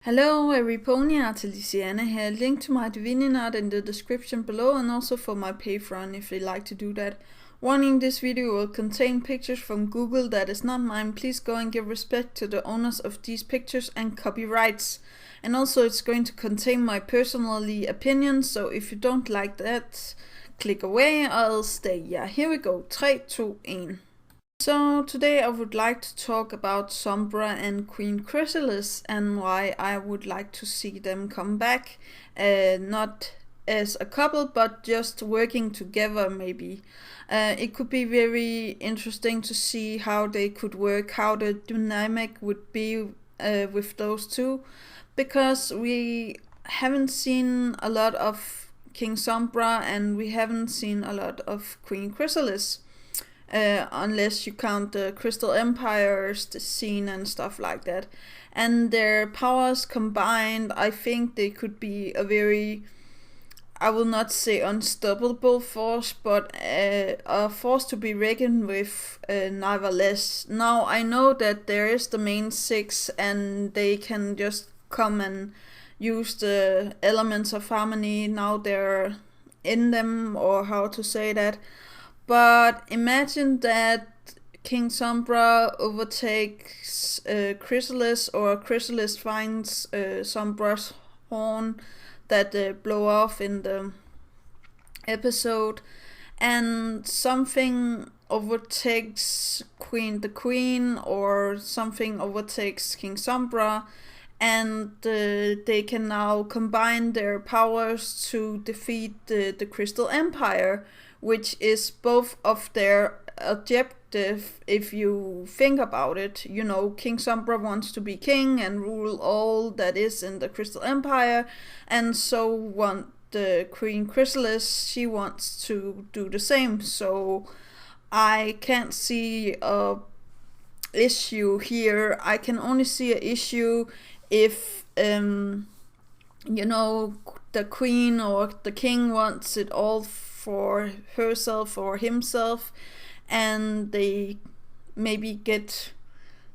Hello, everypony, Luciana here. Link to my divining art in the description below and also for my Patreon if you'd like to do that. Warning, this video will contain pictures from Google that is not mine. Please go and give respect to the owners of these pictures and copyrights. And also it's going to contain my personal opinions, so if you don't like that, click away or else stay. Yeah, here we go. 3, 2, 1. So today I would like to talk about Sombra and Queen Chrysalis and why I would like to see them come back, not as a couple but just working together maybe. It could be very interesting to see how they could work, how the dynamic would be with those two, because we haven't seen a lot of King Sombra and we haven't seen a lot of Queen Chrysalis. Unless you count the Crystal Empires, the scene and stuff like that. And their powers combined, I think they could be a very, I will not say unstoppable force, but a force to be reckoned with, nevertheless. Now I know that there is the main six and they can just come and use the elements of harmony, now they're in them, or how to say that. But imagine that King Sombra overtakes Chrysalis, or Chrysalis finds Sombra's horn that blow off in the episode, and something overtakes the queen, or something overtakes King Sombra, and they can now combine their powers to defeat the Crystal Empire, which is both of their objective if you think about it. You know, King Sombra wants to be king and rule all that is in the Crystal Empire, and so want the Queen Chrysalis, she wants to do the same. So I can't see a issue here. I can only see an issue if you know, the queen or the king wants it all for herself or himself, and they maybe get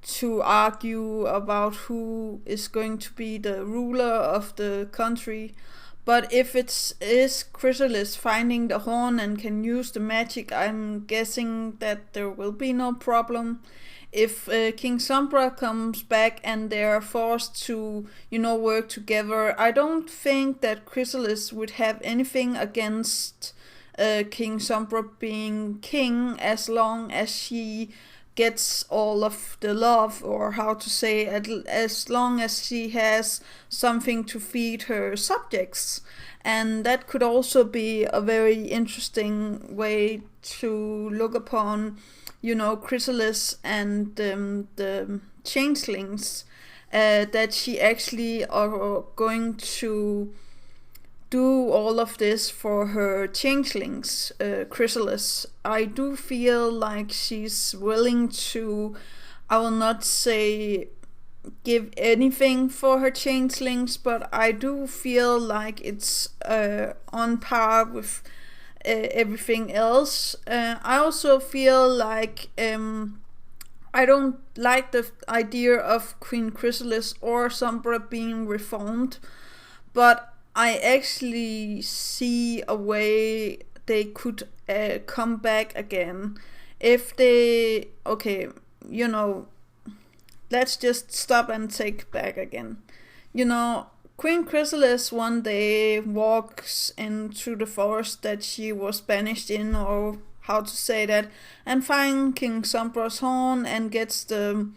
to argue about who is going to be the ruler of the country. But if it is Chrysalis finding the horn and can use the magic, I'm guessing that there will be no problem. If King Sombra comes back and they're forced to, you know, work together, I don't think that Chrysalis would have anything against King Sombra being king, as long as she gets all of the love, or how to say, as long as she has something to feed her subjects. And that could also be a very interesting way to look upon, you know, Chrysalis and the changelings, that she actually are going to do all of this for her changelings. Chrysalis, I do feel like she's willing to, I will not say give anything for her changelings, but I do feel like it's on par with everything else. I also feel like I don't like the idea of Queen Chrysalis or Sombra being reformed, but I actually see a way they could come back again. If they, okay, you know, let's just stop and take back again. You know, Queen Chrysalis one day walks into the forest that she was banished in, or how to say that, and finds King Sombra's horn and gets the,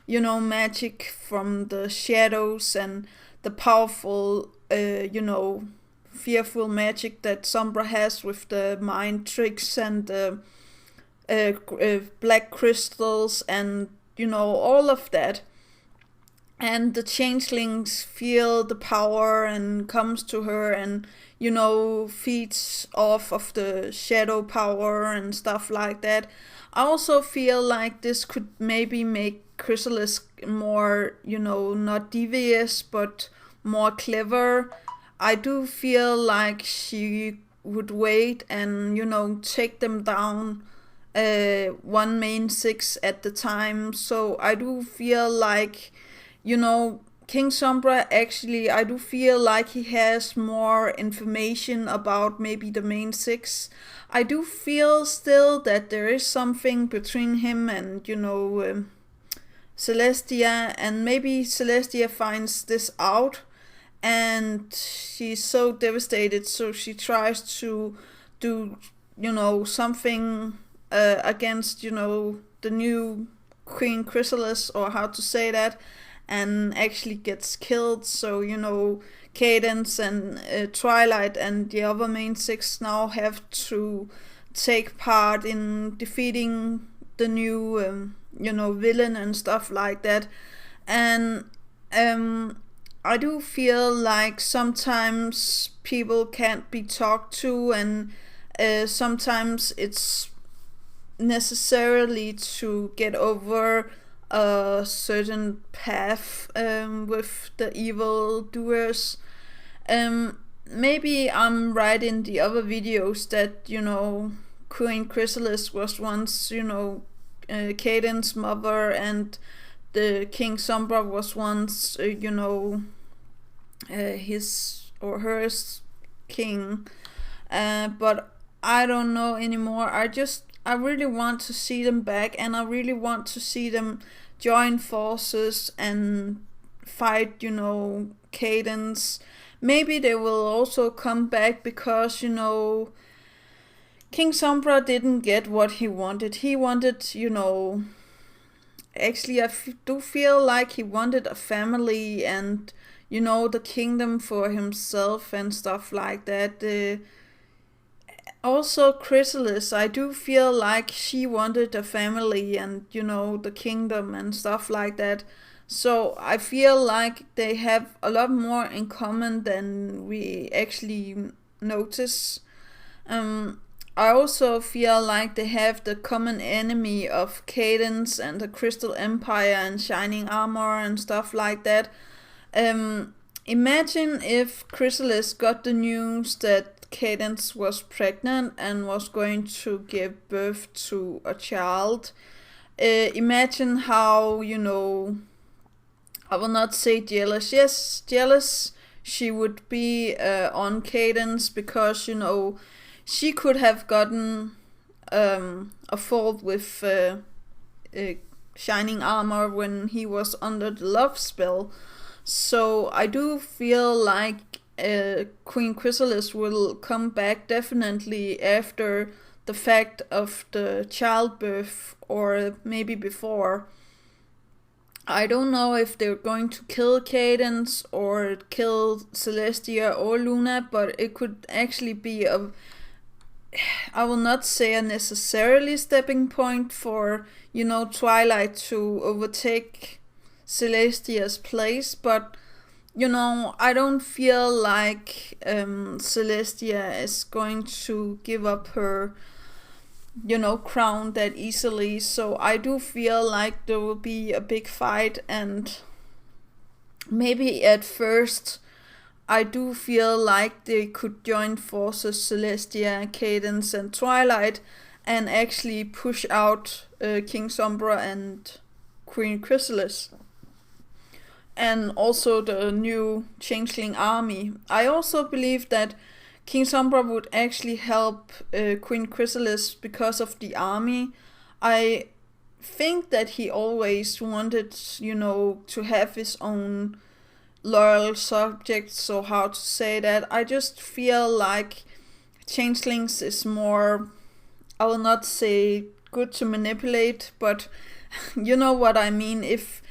you know, magic from the shadows and the powerful, you know, fearful magic that Sombra has with the mind tricks and the black crystals and, you know, all of that. And the changelings feel the power and comes to her and, you know, feeds off of the shadow power and stuff like that. I also feel like this could maybe make Chrysalis more, you know, not devious but more clever. I do feel like she would wait and, you know, take them down one main six at the time. So I do feel like, you know, King Sombra, actually, I do feel like he has more information about maybe the main six. I do feel still that there is something between him and, Celestia, and maybe Celestia finds this out and she's so devastated, so she tries to do, something against, the new Queen Chrysalis, or how to say that, and actually gets killed. So, Cadence and Twilight and the other main six now have to take part in defeating the new, villain and stuff like that. And I do feel like sometimes people can't be talked to, and sometimes it's necessarily to get over a certain path with the evil doers. Maybe I'm right in the other videos that, Queen Chrysalis was once, Caden's mother, and the King Sombra was once, his or hers king. But I don't know anymore. I really want to see them back, and I really want to see them join forces and fight, Cadence. Maybe they will also come back because, King Sombra didn't get what he wanted. He wanted, actually do feel like he wanted a family and, the kingdom for himself and stuff like that. Also, Chrysalis, I do feel like she wanted a family and, the kingdom and stuff like that. So I feel like they have a lot more in common than we actually notice. I also feel like they have the common enemy of Cadence and the Crystal Empire and Shining Armor and stuff like that. Imagine if Chrysalis got the news that Cadence was pregnant and was going to give birth to a child. Imagine how, I will not say jealous. Yes, jealous she would be on Cadence, because, she could have gotten a fault with Shining Armor when he was under the love spell. So I do feel like Queen Chrysalis will come back definitely after the fact of the childbirth, or maybe before. I don't know if they're going to kill Cadence or kill Celestia or Luna, but it could actually be I will not say a necessarily stepping point for, Twilight to overtake Celestia's place, but I don't feel like Celestia is going to give up her, crown that easily. So I do feel like there will be a big fight, and maybe at first I do feel like they could join forces, Celestia, Cadence and Twilight, and actually push out King Sombra and Queen Chrysalis, and also the new Changeling army. I also believe that King Sombra would actually help Queen Chrysalis because of the army. I think that he always wanted, to have his own loyal subjects, so how to say that. I just feel like Changelings is more, I will not say good to manipulate, but you know what I mean. If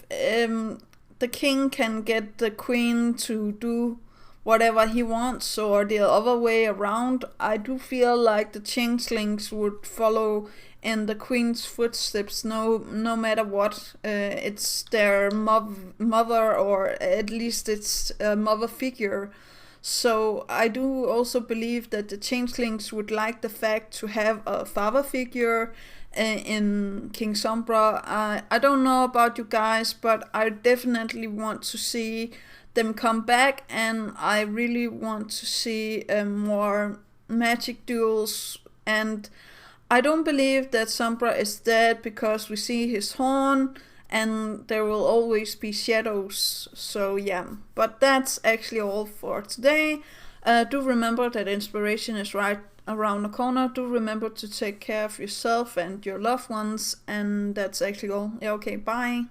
the king can get the queen to do whatever he wants, or the other way around, I do feel like the changelings would follow in the queen's footsteps, no matter what. It's their mother, or at least it's a mother figure. So I do also believe that the changelings would like the fact to have a father figure in King Sombra. I don't know about you guys, but I definitely want to see them come back, and I really want to see more magic duels. And I don't believe that Sombra is dead, because we see his horn and there will always be shadows. So yeah, but that's actually all for today. Do remember that inspiration is right around the corner. Do remember to take care of yourself and your loved ones, and that's actually all. Yeah, okay, bye.